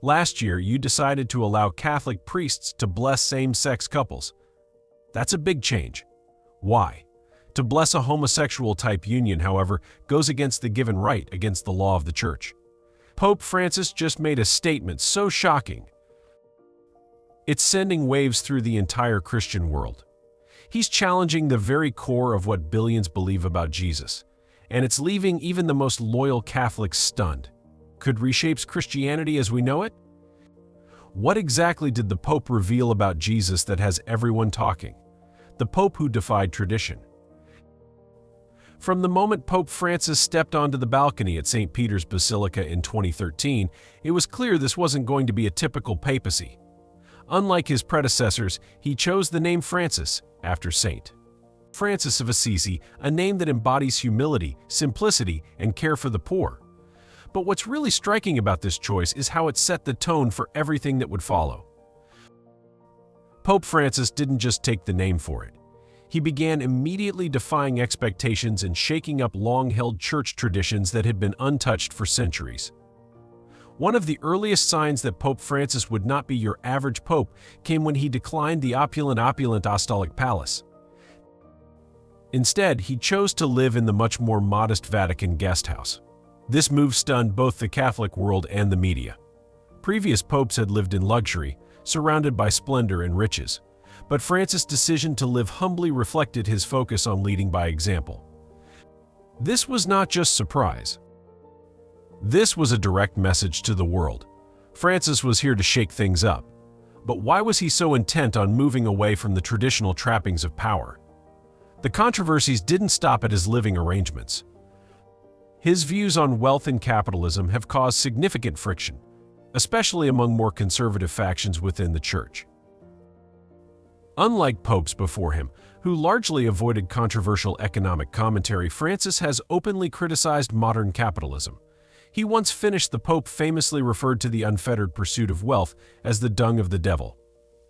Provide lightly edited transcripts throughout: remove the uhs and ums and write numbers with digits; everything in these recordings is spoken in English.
Last year, you decided to allow Catholic priests to bless same-sex couples. That's a big change. Why? To bless a homosexual-type union, however, goes against the given right, against the law of the Church. Pope Francis just made a statement so shocking. It's sending waves through the entire Christian world. He's challenging the very core of what billions believe about Jesus, and it's leaving even the most loyal Catholics stunned. Could reshapes Christianity as we know it? What exactly did the Pope reveal about Jesus that has everyone talking? The Pope who defied tradition. From the moment Pope Francis stepped onto the balcony at St. Peter's Basilica in 2013, it was clear this wasn't going to be a typical papacy. Unlike his predecessors, he chose the name Francis after St. Francis of Assisi, a name that embodies humility, simplicity, and care for the poor. But what's really striking about this choice is how it set the tone for everything that would follow. Pope Francis didn't just take the name for it. He began immediately defying expectations and shaking up long-held church traditions that had been untouched for centuries. One of the earliest signs that Pope Francis would not be your average pope came when he declined the opulent Apostolic Palace. Instead, he chose to live in the much more modest Vatican guesthouse. This move stunned both the Catholic world and the media. Previous popes had lived in luxury, surrounded by splendor and riches, but Francis' decision to live humbly reflected his focus on leading by example. This was not just surprise. This was a direct message to the world. Francis was here to shake things up. But why was he so intent on moving away from the traditional trappings of power? The controversies didn't stop at his living arrangements. His views on wealth and capitalism have caused significant friction, especially among more conservative factions within the Church. Unlike popes before him, who largely avoided controversial economic commentary, Francis has openly criticized modern capitalism. He once finished the Pope famously referred to the unfettered pursuit of wealth as the dung of the devil.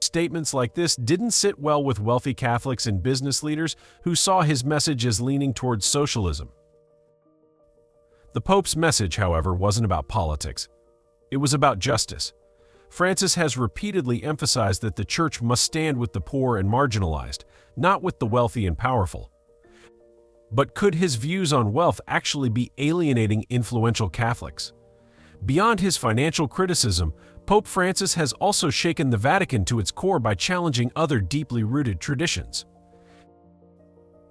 Statements like this didn't sit well with wealthy Catholics and business leaders who saw his message as leaning towards socialism. The Pope's message, however, wasn't about politics. It was about justice. Francis has repeatedly emphasized that the Church must stand with the poor and marginalized, not with the wealthy and powerful. But could his views on wealth actually be alienating influential Catholics? Beyond his financial criticism, Pope Francis has also shaken the Vatican to its core by challenging other deeply rooted traditions.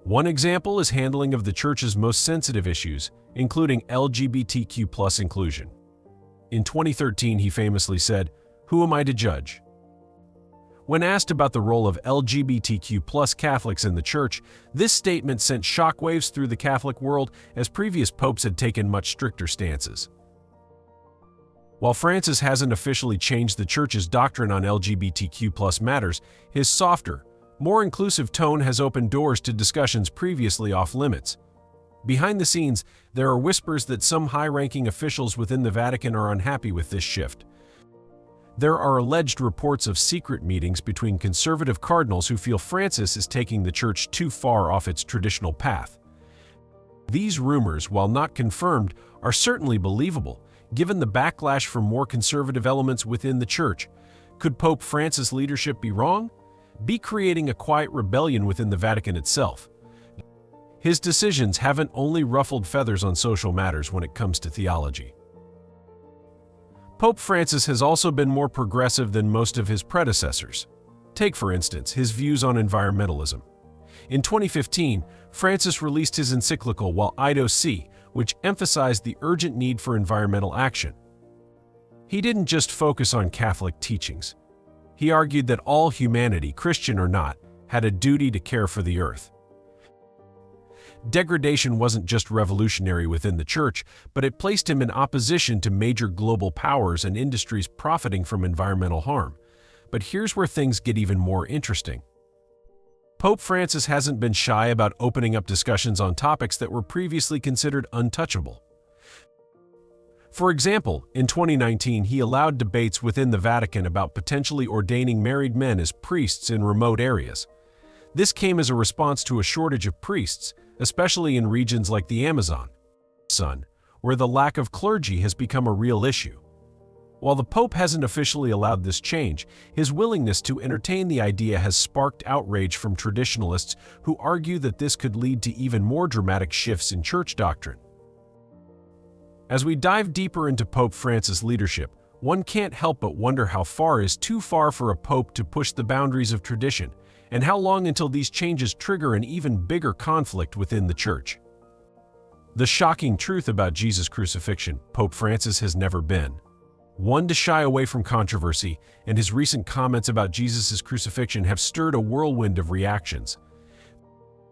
One example is handling of the Church's most sensitive issues, including LGBTQ+ inclusion. In 2013, he famously said, "Who am I to judge?" When asked about the role of LGBTQ+ Catholics in the Church, this statement sent shockwaves through the Catholic world, as previous popes had taken much stricter stances. While Francis hasn't officially changed the Church's doctrine on LGBTQ+ matters, his softer, more inclusive tone has opened doors to discussions previously off-limits. Behind the scenes, there are whispers that some high-ranking officials within the Vatican are unhappy with this shift. There are alleged reports of secret meetings between conservative cardinals who feel Francis is taking the Church too far off its traditional path. These rumors, while not confirmed, are certainly believable, given the backlash from more conservative elements within the Church. Could Pope Francis' leadership be wrong? Be creating a quiet rebellion within the Vatican itself? His decisions haven't only ruffled feathers on social matters when it comes to theology. Pope Francis has also been more progressive than most of his predecessors. Take, for instance, his views on environmentalism. In 2015, Francis released his encyclical Laudato Si, which emphasized the urgent need for environmental action. He didn't just focus on Catholic teachings. He argued that all humanity, Christian or not, had a duty to care for the earth. Degradation wasn't just revolutionary within the Church, but it placed him in opposition to major global powers and industries profiting from environmental harm. But here's where things get even more interesting. Pope Francis hasn't been shy about opening up discussions on topics that were previously considered untouchable. For example, in 2019, he allowed debates within the Vatican about potentially ordaining married men as priests in remote areas. This came as a response to a shortage of priests, especially in regions like the Amazon, where the lack of clergy has become a real issue. While the Pope hasn't officially allowed this change, his willingness to entertain the idea has sparked outrage from traditionalists who argue that this could lead to even more dramatic shifts in church doctrine. As we dive deeper into Pope Francis' leadership, one can't help but wonder how far is too far for a pope to push the boundaries of tradition, and how long until these changes trigger an even bigger conflict within the church. The shocking truth about Jesus' crucifixion, Pope Francis has never been one to shy away from controversy, and his recent comments about Jesus' crucifixion have stirred a whirlwind of reactions.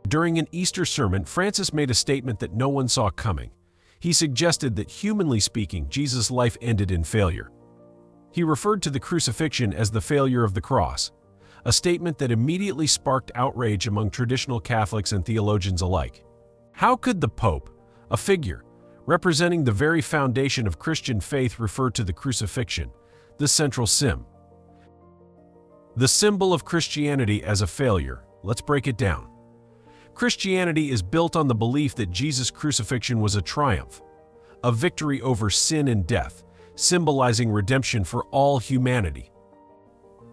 During an Easter sermon, Francis made a statement that no one saw coming. He suggested that, humanly speaking, Jesus' life ended in failure. He referred to the crucifixion as the failure of the cross, a statement that immediately sparked outrage among traditional Catholics and theologians alike. How could the Pope, a figure representing the very foundation of Christian faith, refer to the crucifixion, the central symbol, the symbol of Christianity, as a failure? Let's break it down. Christianity is built on the belief that Jesus' crucifixion was a triumph, a victory over sin and death, symbolizing redemption for all humanity.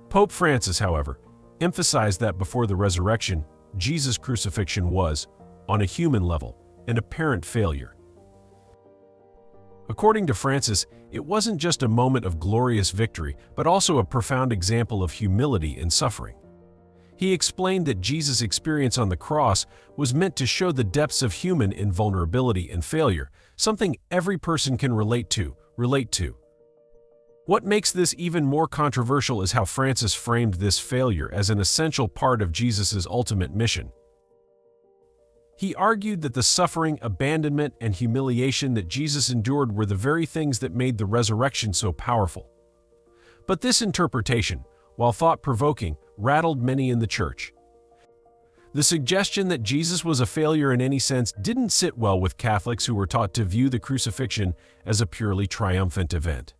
Pope Francis, however, emphasized that before the resurrection, Jesus' crucifixion was, on a human level, an apparent failure. According to Francis, it wasn't just a moment of glorious victory, but also a profound example of humility and suffering. He explained that Jesus' experience on the cross was meant to show the depths of human invulnerability and failure, something every person can relate to. What makes this even more controversial is how Francis framed this failure as an essential part of Jesus' ultimate mission. He argued that the suffering, abandonment, and humiliation that Jesus endured were the very things that made the resurrection so powerful. But this interpretation, while thought-provoking, rattled many in the church. The suggestion that Jesus was a failure in any sense didn't sit well with Catholics who were taught to view the crucifixion as a purely triumphant event.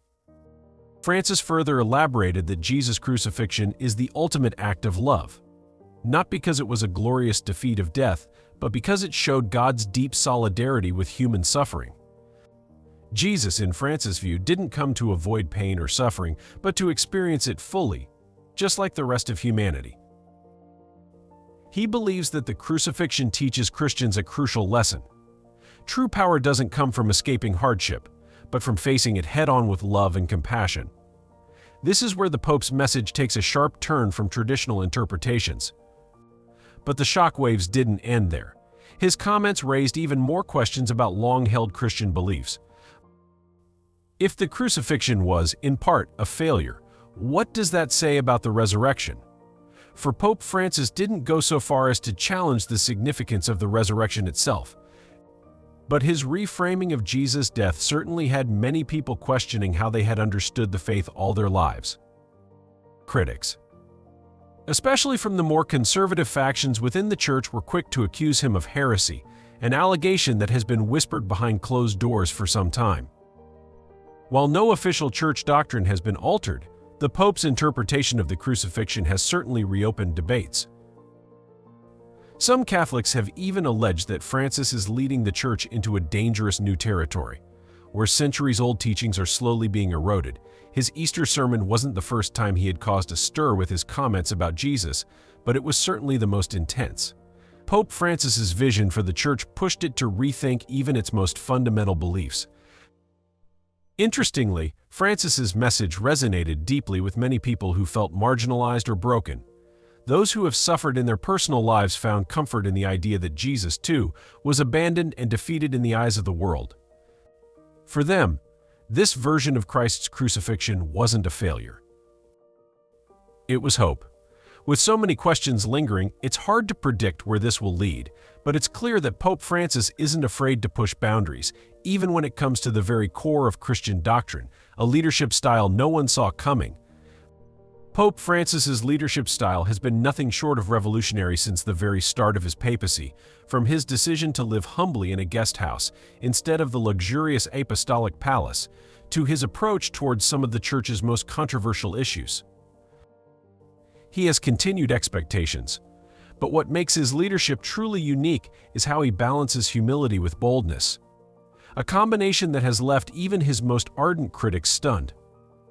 Francis further elaborated that Jesus' crucifixion is the ultimate act of love, not because it was a glorious defeat of death, but because it showed God's deep solidarity with human suffering. Jesus, in Francis' view, didn't come to avoid pain or suffering, but to experience it fully, just like the rest of humanity. He believes that the crucifixion teaches Christians a crucial lesson. True power doesn't come from escaping hardship, but from facing it head-on with love and compassion. This is where the Pope's message takes a sharp turn from traditional interpretations. But the shockwaves didn't end there. His comments raised even more questions about long-held Christian beliefs. If the crucifixion was, in part, a failure, what does that say about the resurrection? For Pope Francis didn't go so far as to challenge the significance of the resurrection itself. But his reframing of Jesus' death certainly had many people questioning how they had understood the faith all their lives. Critics, especially from the more conservative factions within the church, were quick to accuse him of heresy, an allegation that has been whispered behind closed doors for some time. While no official church doctrine has been altered, the Pope's interpretation of the crucifixion has certainly reopened debates. Some Catholics have even alleged that Francis is leading the church into a dangerous new territory, where centuries-old teachings are slowly being eroded. His Easter sermon wasn't the first time he had caused a stir with his comments about Jesus, but it was certainly the most intense. Pope Francis's vision for the church pushed it to rethink even its most fundamental beliefs. Interestingly, Francis's message resonated deeply with many people who felt marginalized or broken. Those who have suffered in their personal lives found comfort in the idea that Jesus, too, was abandoned and defeated in the eyes of the world. For them, this version of Christ's crucifixion wasn't a failure. It was hope. With so many questions lingering, it's hard to predict where this will lead, but it's clear that Pope Francis isn't afraid to push boundaries, even when it comes to the very core of Christian doctrine, a leadership style no one saw coming. Pope Francis's leadership style has been nothing short of revolutionary since the very start of his papacy, from his decision to live humbly in a guest house instead of the luxurious apostolic palace, to his approach towards some of the church's most controversial issues. He has continued expectations, but what makes his leadership truly unique is how he balances humility with boldness, a combination that has left even his most ardent critics stunned.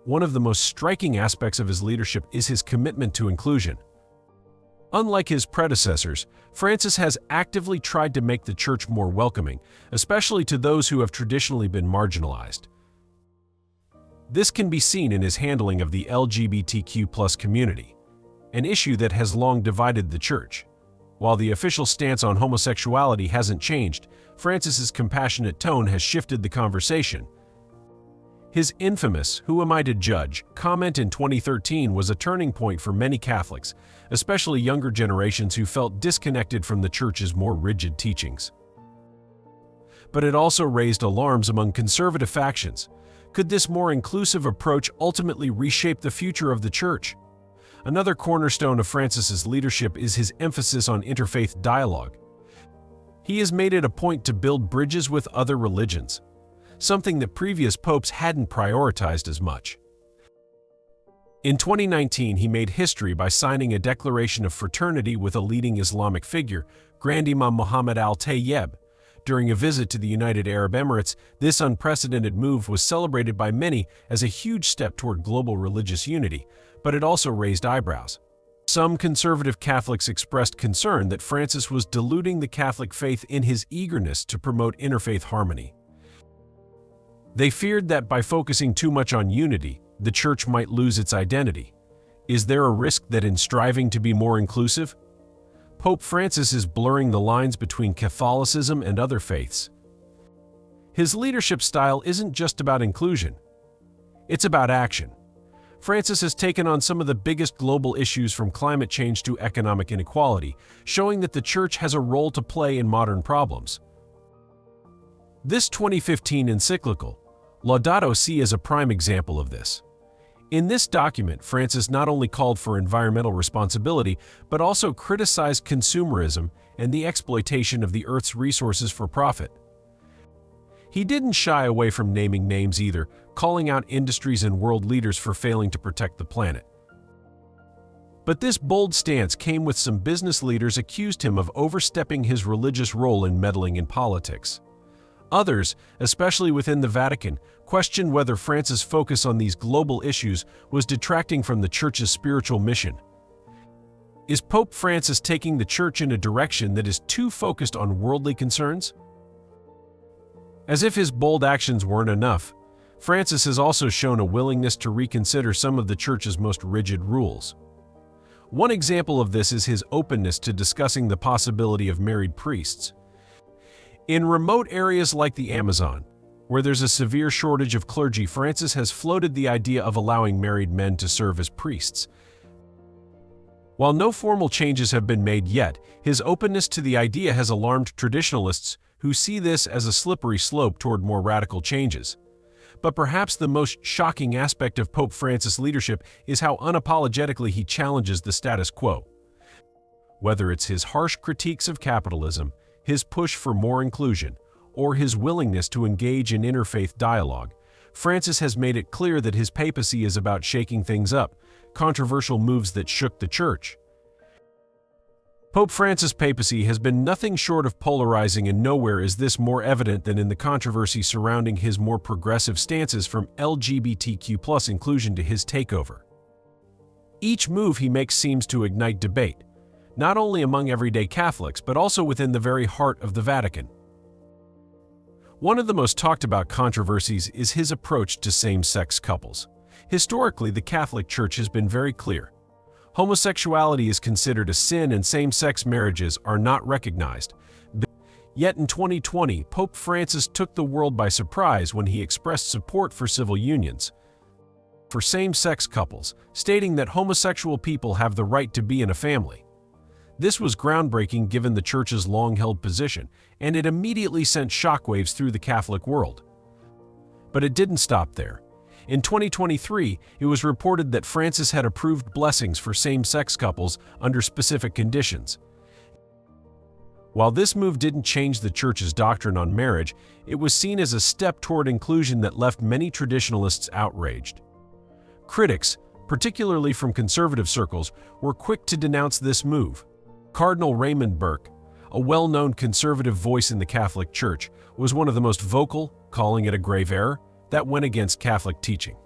One of the most striking aspects of his leadership is his commitment to inclusion. Unlike his predecessors, Francis has actively tried to make the church more welcoming, especially to those who have traditionally been marginalized. This can be seen in his handling of the LGBTQ+ community, an issue that has long divided the church. While the official stance on homosexuality hasn't changed, Francis's compassionate tone has shifted the conversation. His infamous "Who am I to judge?" comment in 2013 was a turning point for many Catholics, especially younger generations who felt disconnected from the church's more rigid teachings. But it also raised alarms among conservative factions. Could this more inclusive approach ultimately reshape the future of the church? Another cornerstone of Francis's leadership is his emphasis on interfaith dialogue. He has made it a point to build bridges with other religions, something that previous popes hadn't prioritized as much. In 2019, he made history by signing a declaration of fraternity with a leading Islamic figure, Grand Imam Mohammed Al-Tayyib. During a visit to the United Arab Emirates, this unprecedented move was celebrated by many as a huge step toward global religious unity, but it also raised eyebrows. Some conservative Catholics expressed concern that Francis was diluting the Catholic faith in his eagerness to promote interfaith harmony. They feared that by focusing too much on unity, the church might lose its identity. Is there a risk that in striving to be more inclusive, Pope Francis is blurring the lines between Catholicism and other faiths? His leadership style isn't just about inclusion. It's about action. Francis has taken on some of the biggest global issues, from climate change to economic inequality, showing that the church has a role to play in modern problems. This 2015 encyclical, Laudato Si, is a prime example of this. In this document, Francis not only called for environmental responsibility, but also criticized consumerism and the exploitation of the Earth's resources for profit. He didn't shy away from naming names either, calling out industries and world leaders for failing to protect the planet. But this bold stance came with some business leaders accused him of overstepping his religious role in meddling in politics. Others, especially within the Vatican, questioned whether Francis' focus on these global issues was detracting from the Church's spiritual mission. Is Pope Francis taking the Church in a direction that is too focused on worldly concerns? As if his bold actions weren't enough, Francis has also shown a willingness to reconsider some of the Church's most rigid rules. One example of this is his openness to discussing the possibility of married priests. In remote areas like the Amazon, where there's a severe shortage of clergy, Francis has floated the idea of allowing married men to serve as priests. While no formal changes have been made yet, his openness to the idea has alarmed traditionalists who see this as a slippery slope toward more radical changes. But perhaps the most shocking aspect of Pope Francis' leadership is how unapologetically he challenges the status quo. Whether it's his harsh critiques of capitalism, his push for more inclusion, or his willingness to engage in interfaith dialogue, Francis has made it clear that his papacy is about shaking things up, controversial moves that shook the Church. Pope Francis' papacy has been nothing short of polarizing, and nowhere is this more evident than in the controversy surrounding his more progressive stances, from LGBTQ+ inclusion to his takeover. Each move he makes seems to ignite debate, not only among everyday Catholics but also within the very heart of the Vatican. One of the most talked about controversies is his approach to same-sex couples. Historically, the Catholic Church has been very clear. Homosexuality is considered a sin and same-sex marriages are not recognized. Yet in 2020, Pope Francis took the world by surprise when he expressed support for civil unions for same-sex couples, stating that homosexual people have the right to be in a family. This was groundbreaking given the Church's long-held position, and it immediately sent shockwaves through the Catholic world. But it didn't stop there. In 2023, it was reported that Francis had approved blessings for same-sex couples under specific conditions. While this move didn't change the Church's doctrine on marriage, it was seen as a step toward inclusion that left many traditionalists outraged. Critics, particularly from conservative circles, were quick to denounce this move. Cardinal Raymond Burke, a well-known conservative voice in the Catholic Church, was one of the most vocal, calling it a grave error that went against Catholic teaching.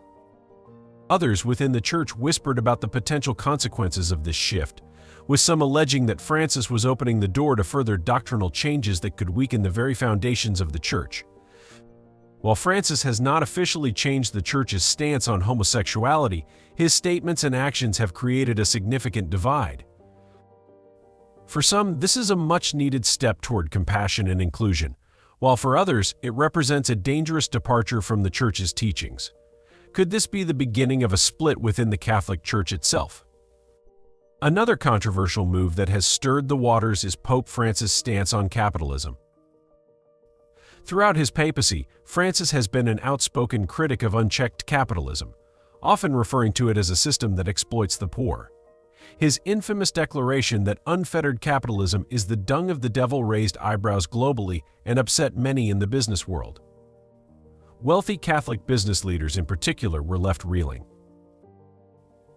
Others within the church whispered about the potential consequences of this shift, with some alleging that Francis was opening the door to further doctrinal changes that could weaken the very foundations of the church. While Francis has not officially changed the church's stance on homosexuality, his statements and actions have created a significant divide. For some, this is a much-needed step toward compassion and inclusion, while for others, it represents a dangerous departure from the church's teachings. Could this be the beginning of a split within the Catholic Church itself? Another controversial move that has stirred the waters is Pope Francis' stance on capitalism. Throughout his papacy, Francis has been an outspoken critic of unchecked capitalism, often referring to it as a system that exploits the poor. His infamous declaration that unfettered capitalism is the dung of the devil raised eyebrows globally and upset many in the business world. Wealthy Catholic business leaders in particular were left reeling.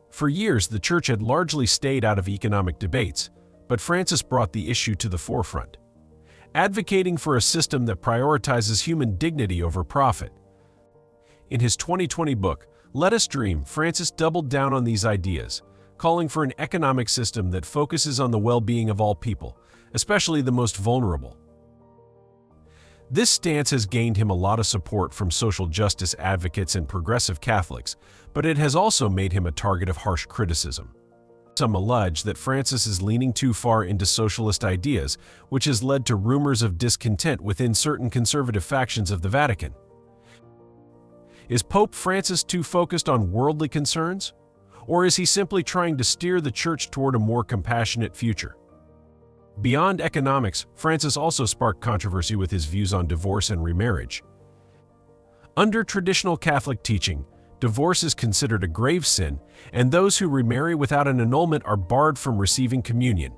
For years, the Church had largely stayed out of economic debates, but Francis brought the issue to the forefront, advocating for a system that prioritizes human dignity over profit. In his 2020 book, Let Us Dream, Francis doubled down on these ideas, calling for an economic system that focuses on the well-being of all people, especially the most vulnerable. This stance has gained him a lot of support from social justice advocates and progressive Catholics, but it has also made him a target of harsh criticism. Some allege that Francis is leaning too far into socialist ideas, which has led to rumors of discontent within certain conservative factions of the Vatican. Is Pope Francis too focused on worldly concerns? Or is he simply trying to steer the Church toward a more compassionate future? Beyond economics, Francis also sparked controversy with his views on divorce and remarriage. Under traditional Catholic teaching, divorce is considered a grave sin, and those who remarry without an annulment are barred from receiving communion.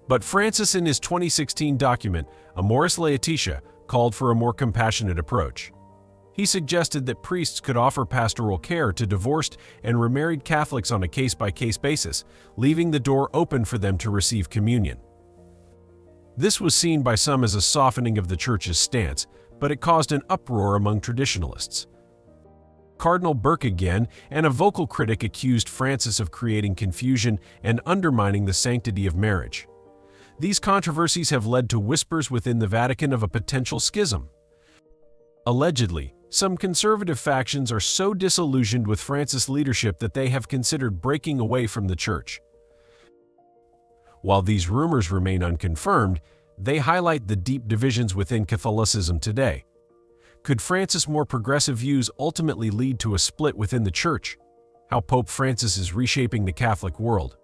But Francis, in his 2016 document, Amoris Laetitia, called for a more compassionate approach. He suggested that priests could offer pastoral care to divorced and remarried Catholics on a case-by-case basis, leaving the door open for them to receive communion. This was seen by some as a softening of the Church's stance, but it caused an uproar among traditionalists. Cardinal Burke again, and a vocal critic, accused Francis of creating confusion and undermining the sanctity of marriage. These controversies have led to whispers within the Vatican of a potential schism. Allegedly, some conservative factions are so disillusioned with Francis' leadership that they have considered breaking away from the Church. While these rumors remain unconfirmed, they highlight the deep divisions within Catholicism today. Could Francis' more progressive views ultimately lead to a split within the Church? How Pope Francis is reshaping the Catholic world.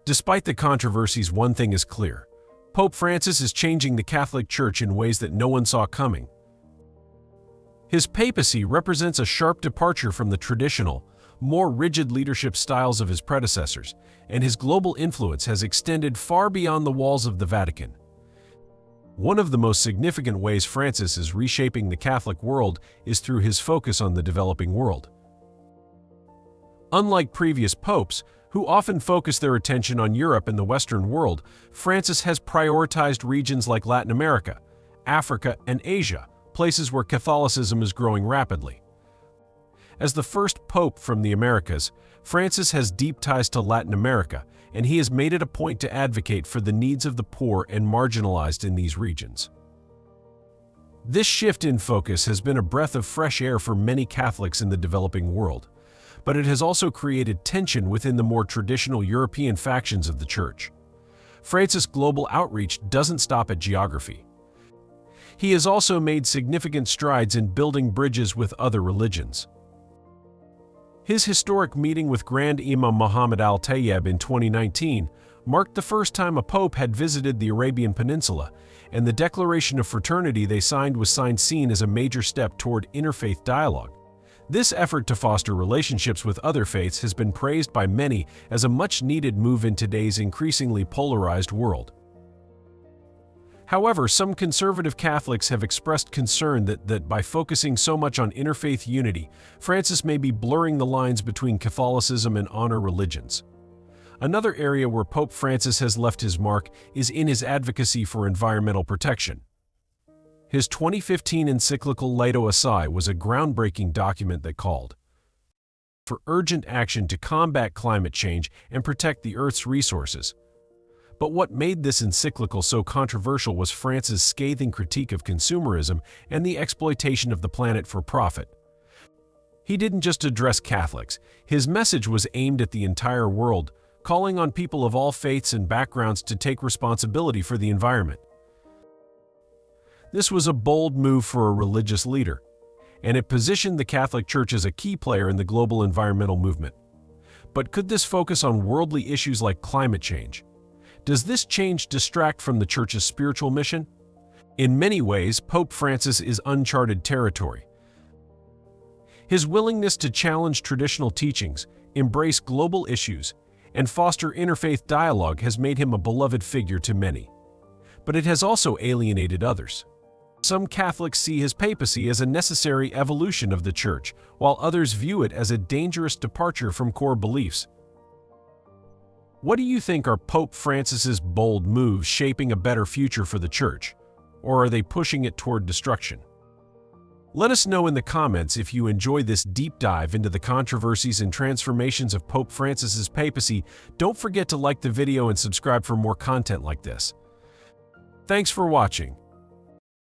Despite the controversies, one thing is clear: Pope Francis is changing the Catholic Church in ways that no one saw coming. His papacy represents a sharp departure from the traditional, more rigid leadership styles of his predecessors, and his global influence has extended far beyond the walls of the Vatican. One of the most significant ways Francis is reshaping the Catholic world is through his focus on the developing world. Unlike previous popes, who often focus their attention on Europe and the Western world, Francis has prioritized regions like Latin America, Africa, and Asia, places where Catholicism is growing rapidly. As the first pope from the Americas, Francis has deep ties to Latin America, and he has made it a point to advocate for the needs of the poor and marginalized in these regions. This shift in focus has been a breath of fresh air for many Catholics in the developing world, but it has also created tension within the more traditional European factions of the Church. Francis' global outreach doesn't stop at geography. He has also made significant strides in building bridges with other religions. His historic meeting with Grand Imam Muhammad al-Tayyib in 2019 marked the first time a pope had visited the Arabian Peninsula, and the declaration of fraternity they signed was seen as a major step toward interfaith dialogue. This effort to foster relationships with other faiths has been praised by many as a much-needed move in today's increasingly polarized world. However, some conservative Catholics have expressed concern that by focusing so much on interfaith unity, Francis may be blurring the lines between Catholicism and honor religions. Another area where Pope Francis has left his mark is in his advocacy for environmental protection. His 2015 encyclical Laudato Si was a groundbreaking document that called for urgent action to combat climate change and protect the Earth's resources. But what made this encyclical so controversial was Francis' scathing critique of consumerism and the exploitation of the planet for profit. He didn't just address Catholics. His message was aimed at the entire world, calling on people of all faiths and backgrounds to take responsibility for the environment. This was a bold move for a religious leader, and it positioned the Catholic Church as a key player in the global environmental movement. But could this focus on worldly issues like climate change? Does this change distract from the Church's spiritual mission? In many ways, Pope Francis is uncharted territory. His willingness to challenge traditional teachings, embrace global issues, and foster interfaith dialogue has made him a beloved figure to many. But it has also alienated others. Some Catholics see his papacy as a necessary evolution of the Church, while others view it as a dangerous departure from core beliefs. What do you think? Are Pope Francis's bold moves shaping a better future for the Church, or are they pushing it toward destruction? Let us know in the comments if you enjoy this deep dive into the controversies and transformations of Pope Francis's papacy. Don't forget to like the video and subscribe for more content like this. Thanks for watching.